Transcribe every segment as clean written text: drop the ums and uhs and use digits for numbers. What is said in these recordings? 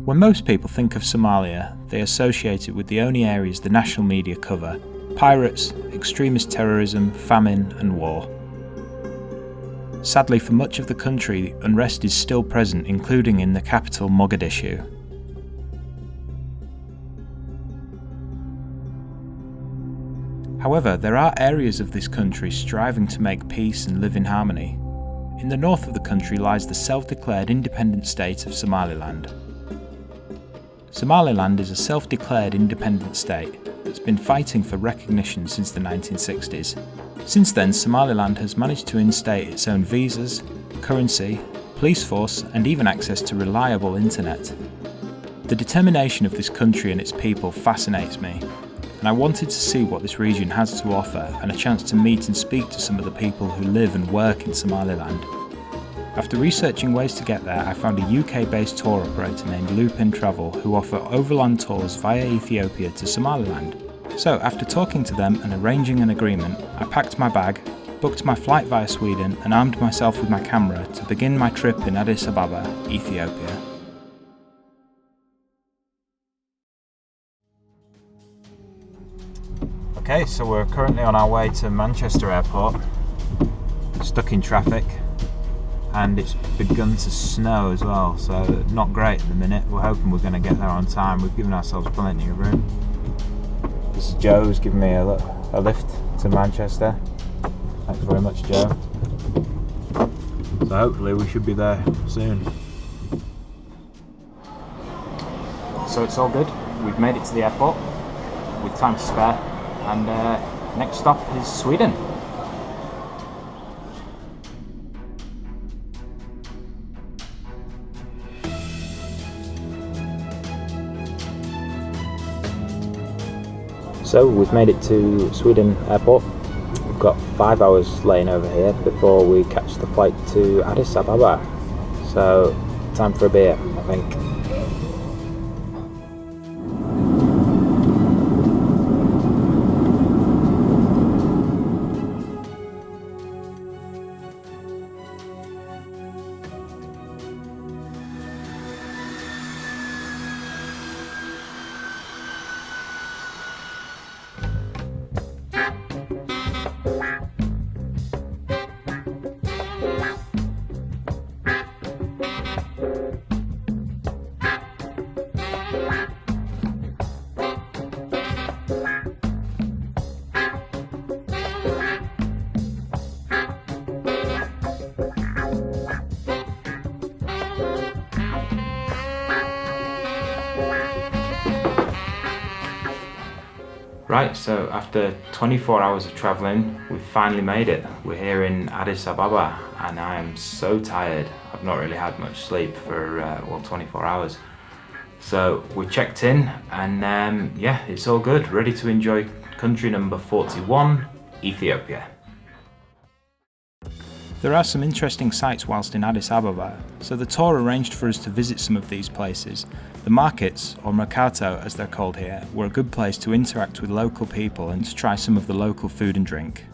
When most people think of Somalia, they associate it with the only areas the national media cover: pirates, extremist terrorism, famine and war. Sadly, for much of the country, unrest is still present, including in the capital Mogadishu. However, there are areas of this country striving to make peace and live in harmony. In the north of the country lies the self-declared independent state of Somaliland. Somaliland is a self-declared independent state that's been fighting for recognition since the 1960s. Since then, Somaliland has managed to instate its own visas, currency, police force, and even access to reliable internet. The determination of this country and its people fascinates me, and I wanted to see what this region has to offer and a chance to meet and speak to some of the people who live and work in Somaliland. After researching ways to get there, I found a UK-based tour operator named Lupine Travel who offer overland tours via Ethiopia to Somaliland. So after talking to them and arranging an agreement, I packed my bag, booked my flight via Sweden and armed myself with my camera to begin my trip in Addis Ababa, Ethiopia. Okay, so we're currently on our way to Manchester Airport, stuck in traffic, and it's begun to snow as well, so not great at the minute. We're hoping we're going to get there on time. We've given ourselves plenty of room. This is Joe who's given me a lift to Manchester. Thanks very much, Joe. So hopefully we should be there soon. So it's all good. We've made it to the airport with time to spare. And next stop is Sweden. So we've made it to Sweden airport. We've got 5 hours laying over here before we catch the flight to Addis Ababa. So time for a beer, I think. Right, so after 24 hours of travelling, we've finally made it. We're here in Addis Ababa and I am so tired. I've not really had much sleep for 24 hours. So we're checked in and yeah, it's all good. Ready to enjoy country number 41, Ethiopia. There are some interesting sights whilst in Addis Ababa, so the tour arranged for us to visit some of these places. The markets, or mercato as they're called here, were a good place to interact with local people and to try some of the local food and drink.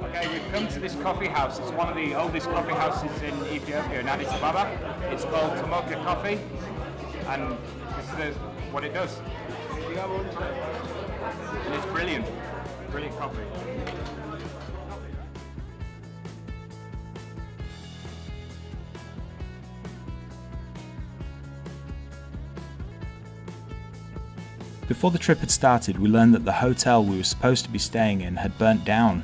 Okay, we've come to this coffee house. It's one of the oldest coffee houses in Ethiopia, in Addis Ababa. It's called Tomoka Coffee, and this is what it does. And it's brilliant, brilliant coffee. Before the trip had started, we learned that the hotel we were supposed to be staying in had burnt down.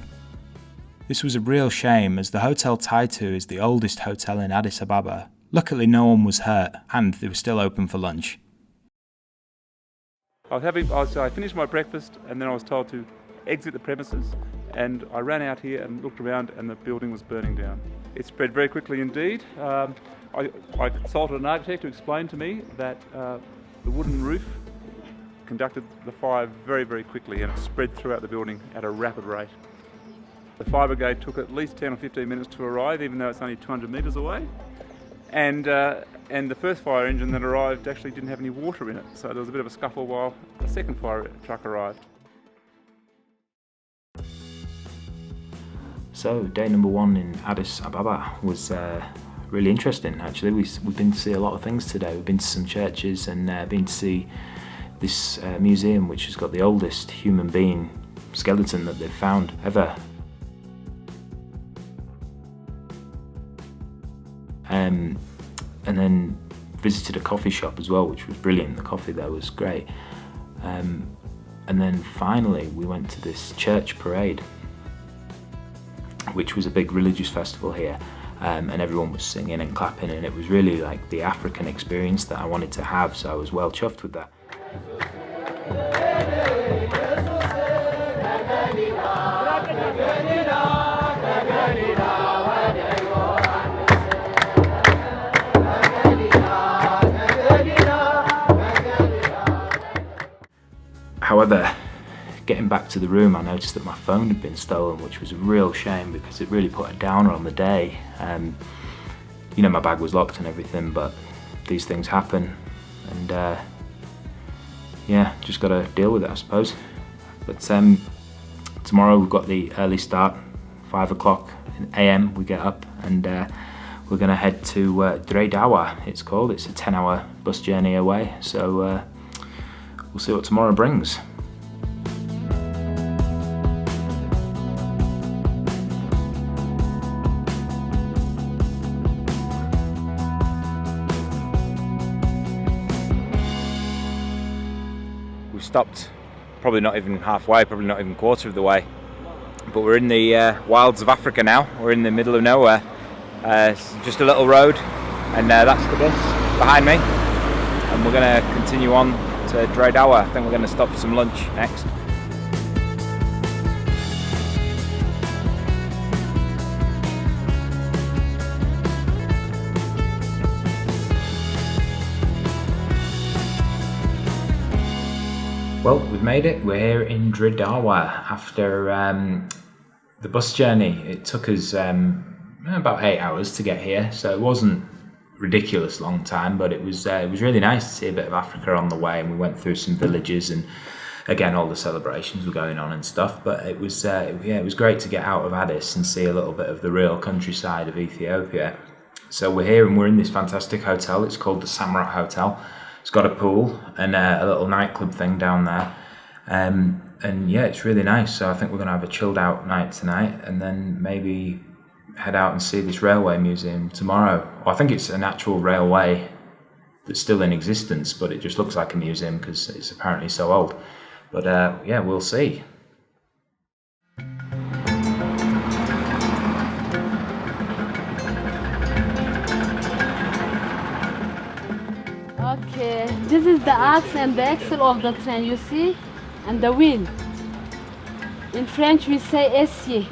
This was a real shame, as the hotel tied to is the oldest hotel in Addis Ababa. Luckily no one was hurt, and they were still open for lunch. I finished my breakfast and then I was told to exit the premises, and I ran out here and looked around and the building was burning down. It spread very quickly indeed. I consulted an architect to explain to me that the wooden roof conducted the fire very, very quickly, and it spread throughout the building at a rapid rate. The fire brigade took at least 10 or 15 minutes to arrive, even though it's only 200 metres away. and the first fire engine that arrived actually didn't have any water in it, so there was a bit of a scuffle while a second fire truck arrived. So day number 1 in Addis Ababa was really interesting actually. We've been to see a lot of things today. We've been to some churches and been to see this museum which has got the oldest human being skeleton that they've found ever. And then visited a coffee shop as well, which was brilliant. The coffee there was great. And then finally we went to this church parade, which was a big religious festival here, and everyone was singing and clapping, and it was really like the African experience that I wanted to have, so I was well chuffed with that. However, getting back to the room, I noticed that my phone had been stolen, which was a real shame because it really put a downer on the day. You know, my bag was locked and everything, but these things happen, and yeah, just got to deal with it, I suppose. But tomorrow we've got the early start, 5 o'clock AM we get up, and we're going to head to Dawa, it's called. It's a 10-hour bus journey away, so we'll see what tomorrow brings. We've stopped probably not even halfway, probably not even quarter of the way, but we're in the wilds of Africa now. We're in the middle of nowhere. It's just a little road, and that's the bus behind me, and we're going to continue on to Dawa. I think we're going to stop for some lunch next. Well, we've made it. We're here in Dawa after the bus journey. It took us about 8 hours to get here, so it wasn't ridiculous long time, but it was really nice to see a bit of Africa on the way, and we went through some villages, and again all the celebrations were going on and stuff, but it was it was great to get out of Addis and see a little bit of the real countryside of Ethiopia. So we're here and we're in this fantastic hotel. It's called the Samrat Hotel. It's got a pool and a little nightclub thing down there, and yeah, it's really nice. So I think we're going to have a chilled out night tonight, and then maybe head out and see this railway museum tomorrow. Well, I think it's an actual railway that's still in existence, but it just looks like a museum because it's apparently so old. But yeah, we'll see. Okay, this is the axe and the axle of the train, you see, and the wheel. In French we say essier.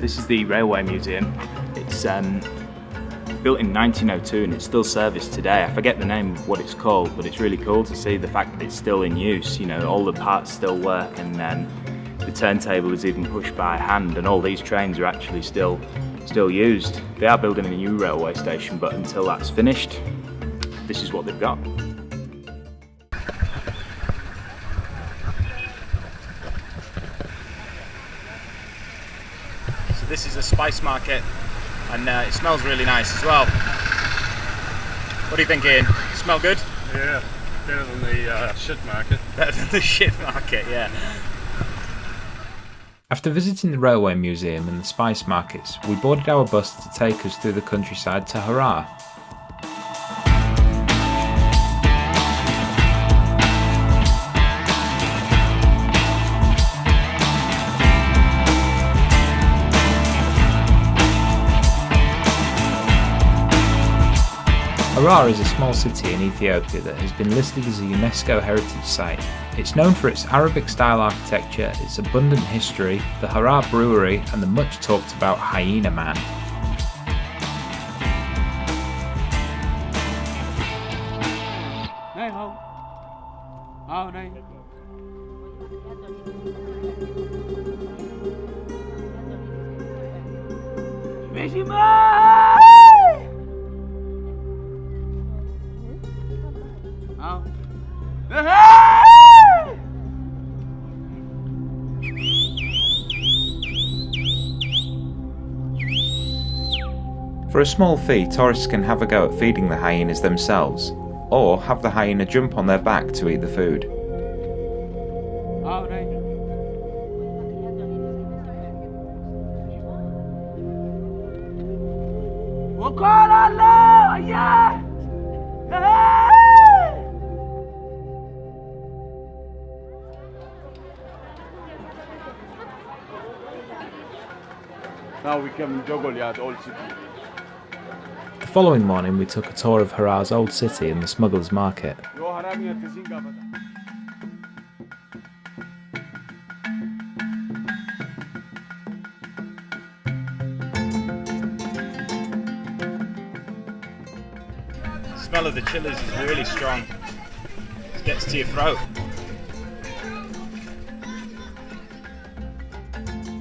This is the Railway Museum. It's built in 1902 and it's still serviced today. I forget the name of what it's called, but it's really cool to see the fact that it's still in use. You know, all the parts still work, and the turntable is even pushed by hand, and all these trains are actually still used. They are building a new railway station, but until that's finished, this is what they've got. This is a spice market, and it smells really nice as well. What do you think, Ian? Smell good? Yeah, better than the shit market. Better than the shit market, yeah. After visiting the Railway Museum and the spice markets, we boarded our bus to take us through the countryside to Harar. Harar is a small city in Ethiopia that has been listed as a UNESCO heritage site. It's known for its Arabic-style architecture, its abundant history, the Harar brewery and the much talked about hyena man. For a small fee, tourists can have a go at feeding the hyenas themselves, or have the hyena jump on their back to eat the food. Now we come in Jogoliat, old city. The following morning we took a tour of Harar's old city and the Smugglers Market. The smell of the chilies is really strong. It gets to your throat.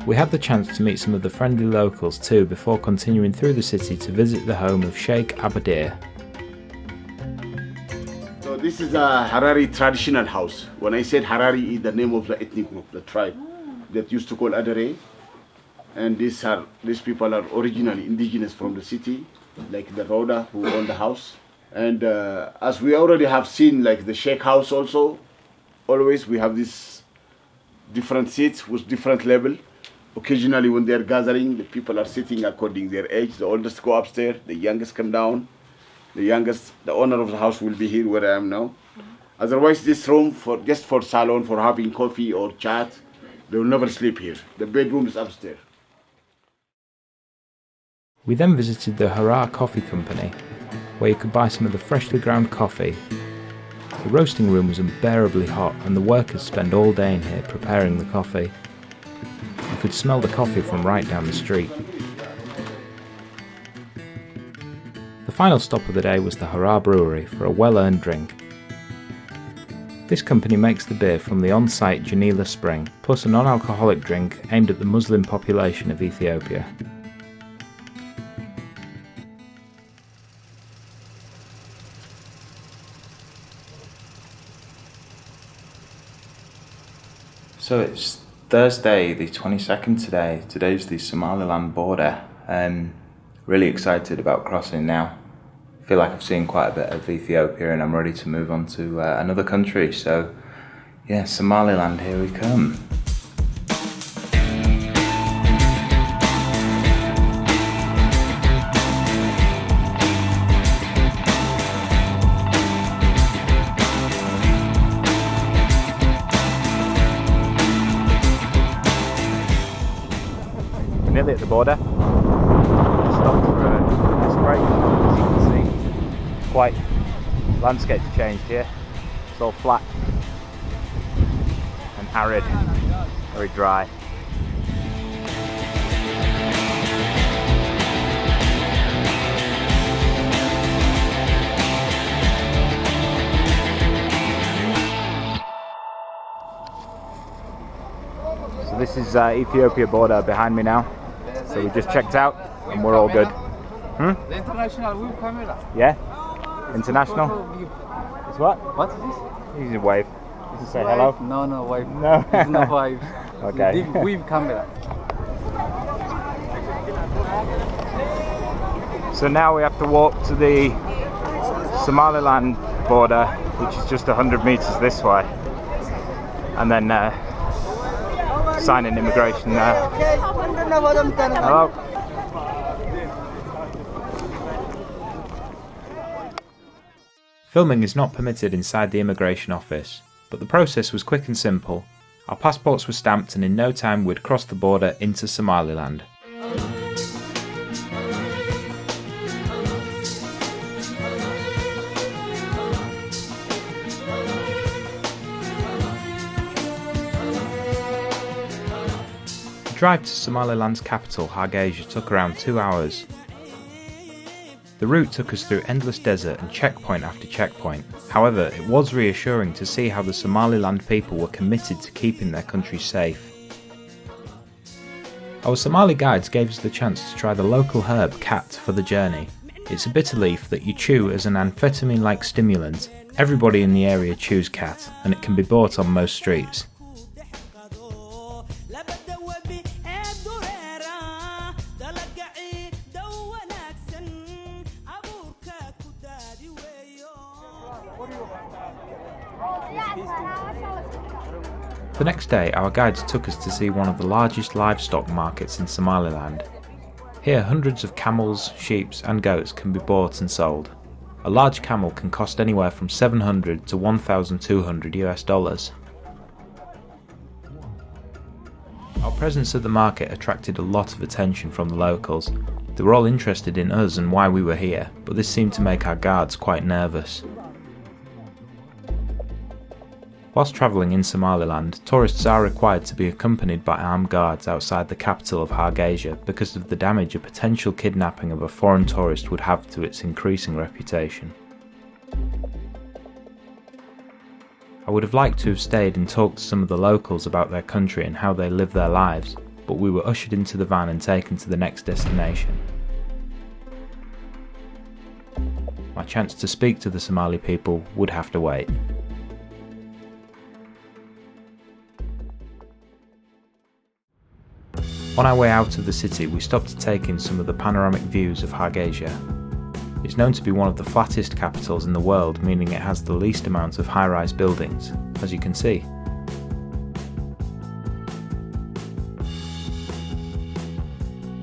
We had the chance to meet some of the friendly locals too before continuing through the city to visit the home of Sheikh Abadir. So this is a Harari traditional house. When I said Harari is the name of the ethnic group, the tribe that used to call Adare. And these people are originally indigenous from the city, like the Roda who own the house. And as we already have seen, like the Sheikh house also, always we have these different seats with different level. Occasionally when they are gathering, the people are sitting according to their age. The oldest go upstairs, the youngest come down. The owner of the house will be here where I am now. Otherwise this room, just for salon, for having coffee or chat, they will never sleep here. The bedroom is upstairs. We then visited the Harar Coffee Company, where you could buy some of the freshly ground coffee. The roasting room was unbearably hot and the workers spend all day in here preparing the coffee. You could smell the coffee from right down the street. The final stop of the day was the Harar Brewery for a well-earned drink. This company makes the beer from the on-site Janila spring, plus a non-alcoholic drink aimed at the Muslim population of Ethiopia. So it's Thursday the 22nd today. Today's the Somaliland border. Really excited about crossing now. I feel like I've seen quite a bit of Ethiopia and I'm ready to move on to another country. So yeah, Somaliland, here we come. Nearly at the border. Just stopped for a rest break. As you can see, quite landscape changed here. It's all flat and arid, very dry. So this is Ethiopia border behind me now. So we just checked out and we're all good. The international wave camera. Yeah? International? It's what? What is this? He's a wave. Does it say hello? No, wave. No. It's not wave. Okay. Wave camera. So now we have to walk to the Somaliland border, which is just 100 meters this way. And then sign in immigration there. Hello. Filming is not permitted inside the immigration office, but the process was quick and simple. Our passports were stamped and in no time we'd crossed the border into Somaliland. drive to Somaliland's capital, Hargeisa, took around 2 hours. The route took us through endless desert and checkpoint after checkpoint. However, it was reassuring to see how the Somaliland people were committed to keeping their country safe. Our Somali guides gave us the chance to try the local herb cat for the journey. It's a bitter leaf that you chew as an amphetamine-like stimulant. Everybody in the area chews cat, and it can be bought on most streets. The next day, our guides took us to see one of the largest livestock markets in Somaliland. Here, hundreds of camels, sheep and goats can be bought and sold. A large camel can cost anywhere from $700 to $1,200 US. Our presence at the market attracted a lot of attention from the locals. They were all interested in us and why we were here, but this seemed to make our guards quite nervous. Whilst travelling in Somaliland, tourists are required to be accompanied by armed guards outside the capital of Hargeisa because of the damage a potential kidnapping of a foreign tourist would have to its increasing reputation. I would have liked to have stayed and talked to some of the locals about their country and how they live their lives, but we were ushered into the van and taken to the next destination. My chance to speak to the Somali people would have to wait. On our way out of the city, we stopped to take in some of the panoramic views of Hargeisa. It's known to be one of the flattest capitals in the world, meaning it has the least amount of high-rise buildings, as you can see.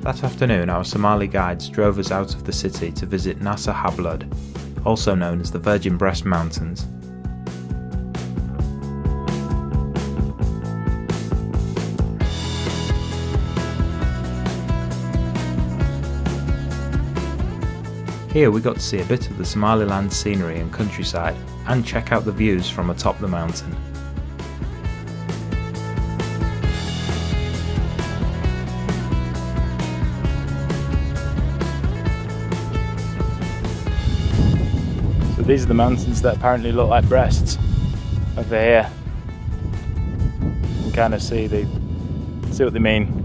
That afternoon, our Somali guides drove us out of the city to visit Nasa Hablud, also known as the Virgin Breast Mountains. Here we got to see a bit of the Somaliland scenery and countryside, and check out the views from atop the mountain. So these are the mountains that apparently look like breasts over here. You can kind of see what they mean.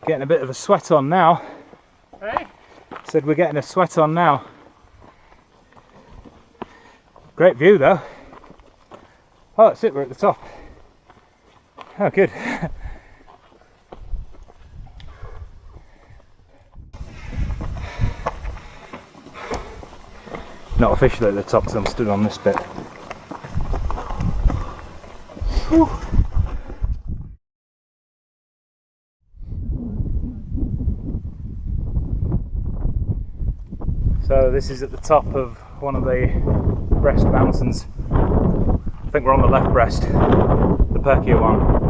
Getting a bit of a sweat on now. Hey? Said we're getting a sweat on now. Great view though. Oh, that's it, we're at the top. Oh, good. Not officially at the top because I'm stood on this bit. Whew. So this is at the top of one of the breast mountains. I think we're on the left breast, the perkier one.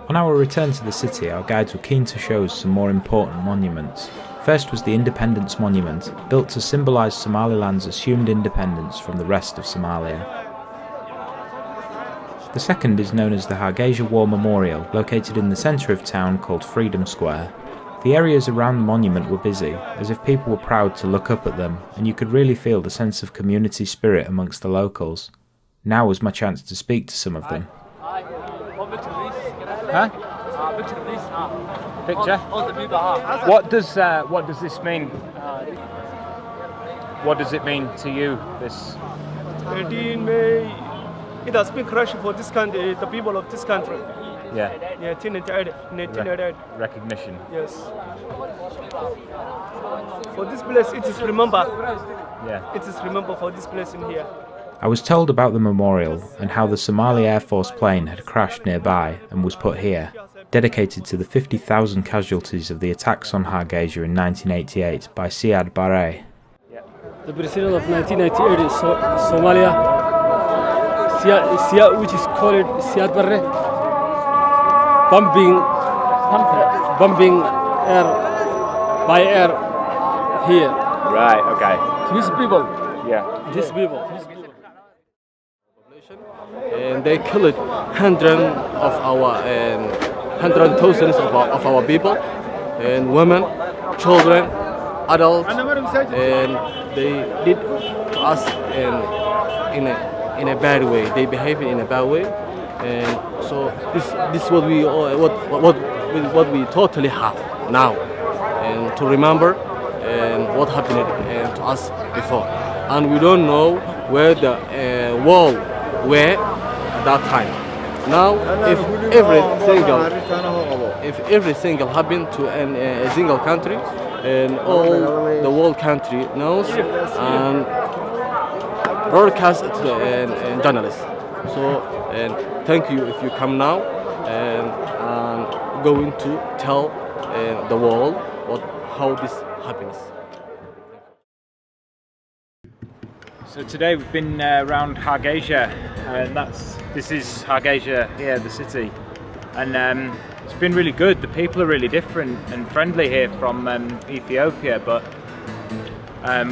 On our return to the city, our guides were keen to show us some more important monuments. First was the Independence Monument, built to symbolise Somaliland's assumed independence from the rest of Somalia. The second is known as the Hargeisa War Memorial, located in the centre of town called Freedom Square. The areas around the monument were busy, as if people were proud to look up at them, and you could really feel the sense of community spirit amongst the locals. Now was my chance to speak to some of them. Huh? Picture? All the people are. What does this mean? What does it mean to you? This 13 May. It has been crushed for this country, the people of this country. yeah, 1988. recognition. Yes. For this place, it is remember. Yeah. It is remember for this place in here. I was told about the memorial and how the Somali Air Force plane had crashed nearby and was put here, dedicated to the 50,000 casualties of the attacks on Hargeisa in 1988 by Siad Barre. The president of 1998 is Somalia, which is called Siad Barre, bombing air by air here. Right. Okay. These people. Yeah. These people. And they killed hundreds of our hundred thousands of our people, and women, children, adults, and they did to us in a bad way. They behaved in a bad way, and so this what we totally have now, and to remember and what happened to us before, and we don't know where the wall were at that time. Now, if every single happened to a single country, and all the world country knows and broadcast to the journalists. So, thank you if you come now and going to tell the world how this happens. So today we've been around Hargeisa, and this is Hargeisa here, the city, and it's been really good. The people are really different and friendly here from Ethiopia, but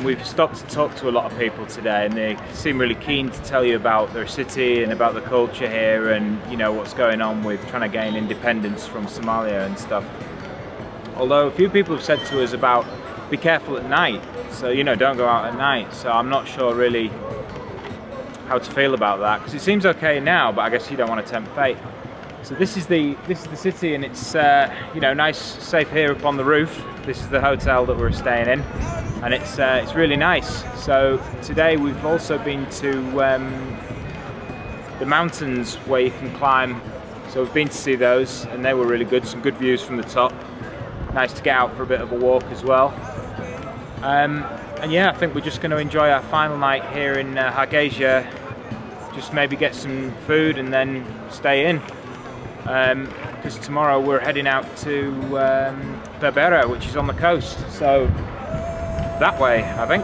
we've stopped to talk to a lot of people today, and they seem really keen to tell you about their city and about the culture here, and you know what's going on with trying to gain independence from Somalia and stuff. Although a few people have said to us about be careful at night, so you know, don't go out at night. So I'm not sure really how to feel about that, because it seems okay now, but I guess you don't want to tempt fate. So this is the city, and it's you know, nice, safe here up on the roof. This is the hotel that we're staying in, and it's really nice. So today we've also been to the mountains where you can climb. So we've been to see those, and they were really good. Some good views from the top. Nice to get out for a bit of a walk as well. And yeah, I think we're just going to enjoy our final night here in Hargeisa. Just maybe get some food and then stay in. Because tomorrow we're heading out to Berbera, which is on the coast. So that way, I think.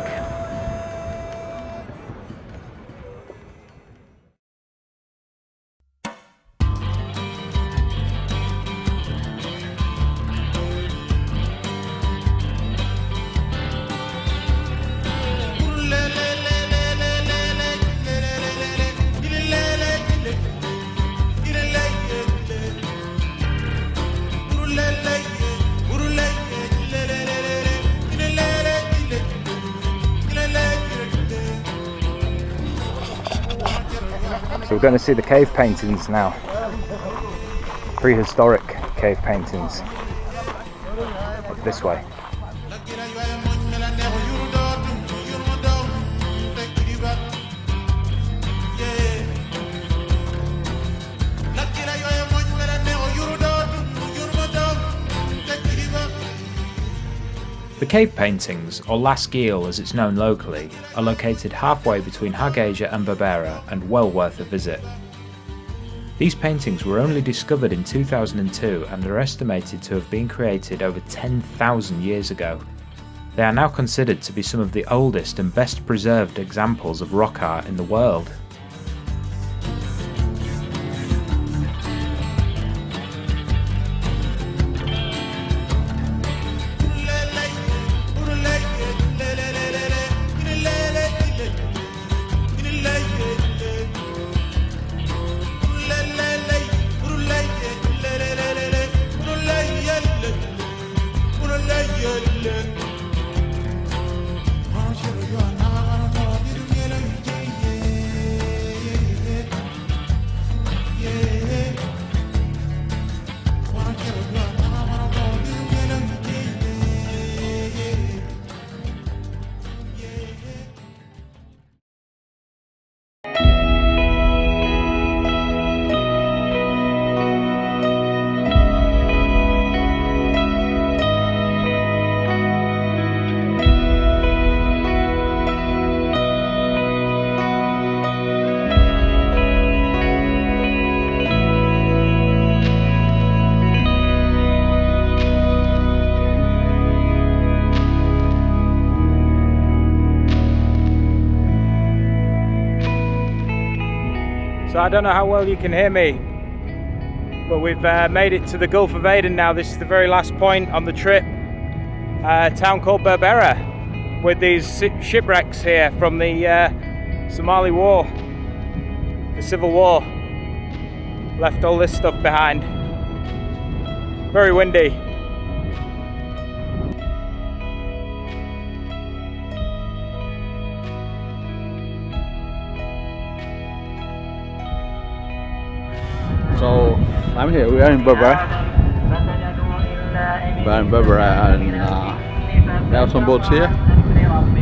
So we're going to see the cave paintings now. Prehistoric cave paintings. Up this way. The cave paintings, or Lasgil as it's known locally, are located halfway between Hargeisa and Berbera and well worth a visit. These paintings were only discovered in 2002 and are estimated to have been created over 10,000 years ago. They are now considered to be some of the oldest and best preserved examples of rock art in the world. So I don't know how well you can hear me, but we've made it to the Gulf of Aden now. This is the very last point on the trip. A town called Berbera, with these shipwrecks here from the Somali war, the civil war. Left all this stuff behind. Very windy. So I'm here. We are in Berbera. We are in Berbera, and we have some boats here.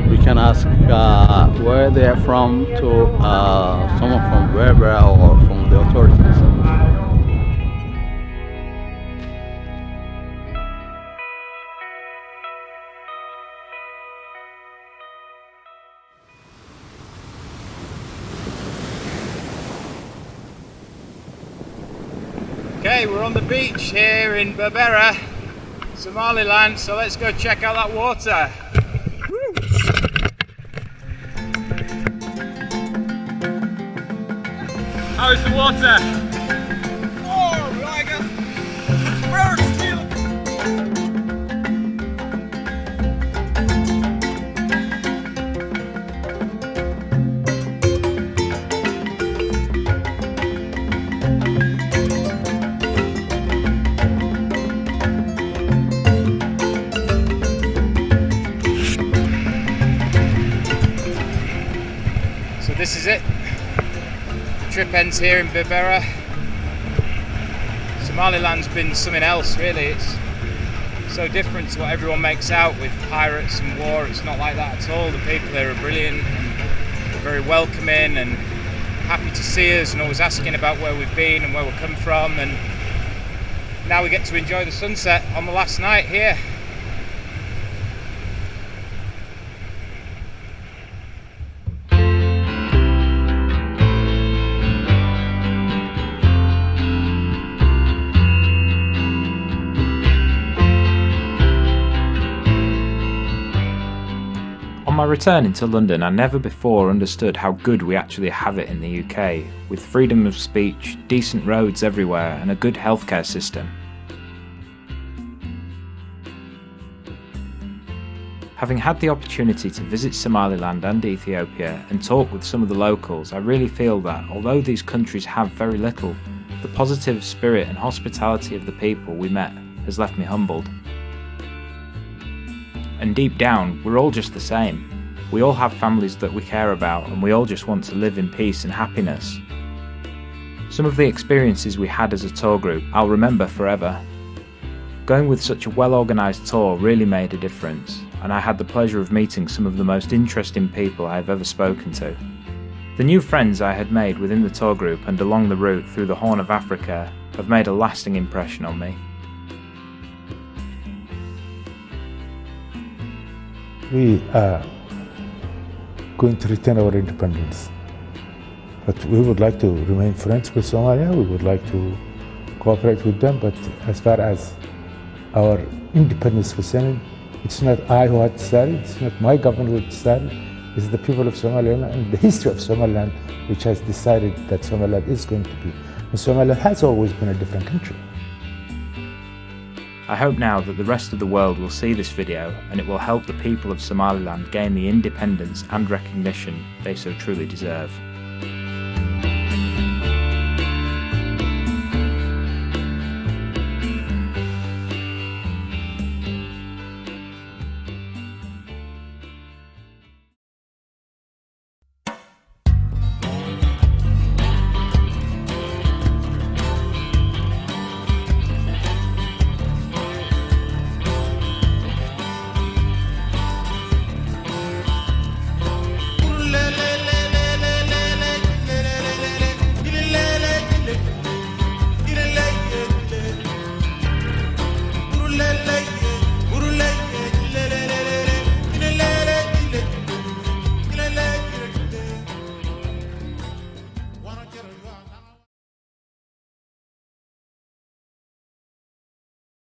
We can ask where they are from to someone from Berbera or from the authorities. Okay, we're on the beach here in Berbera, Somaliland, so let's go check out that water. How is the water? Oh, like a bird still. So this is it. Trip ends here in Berbera. Somaliland's been something else, really. It's so different to what everyone makes out with pirates and war. It's not like that at all. The people there are brilliant and they're very welcoming and happy to see us and always asking about where we've been and where we've come from. And now we get to enjoy the sunset on the last night here. On my return into London, I never before understood how good we actually have it in the UK, with freedom of speech, decent roads everywhere and a good healthcare system. Having had the opportunity to visit Somaliland and Ethiopia and talk with some of the locals, I really feel that, although these countries have very little, the positive spirit and hospitality of the people we met has left me humbled. And deep down, we're all just the same. We all have families that we care about and we all just want to live in peace and happiness. Some of the experiences we had as a tour group I'll remember forever. Going with such a well-organised tour really made a difference, and I had the pleasure of meeting some of the most interesting people I have ever spoken to. The new friends I had made within the tour group and along the route through the Horn of Africa have made a lasting impression on me. We are going to retain our independence, but we would like to remain friends with Somalia. We would like to cooperate with them, but as far as our independence concerned, it's not I who had decided, it's not my government who decided, it's the people of Somaliland and the history of Somaliland which has decided that Somaliland is going to be. And Somaliland has always been a different country. I hope now that the rest of the world will see this video and it will help the people of Somaliland gain the independence and recognition they so truly deserve.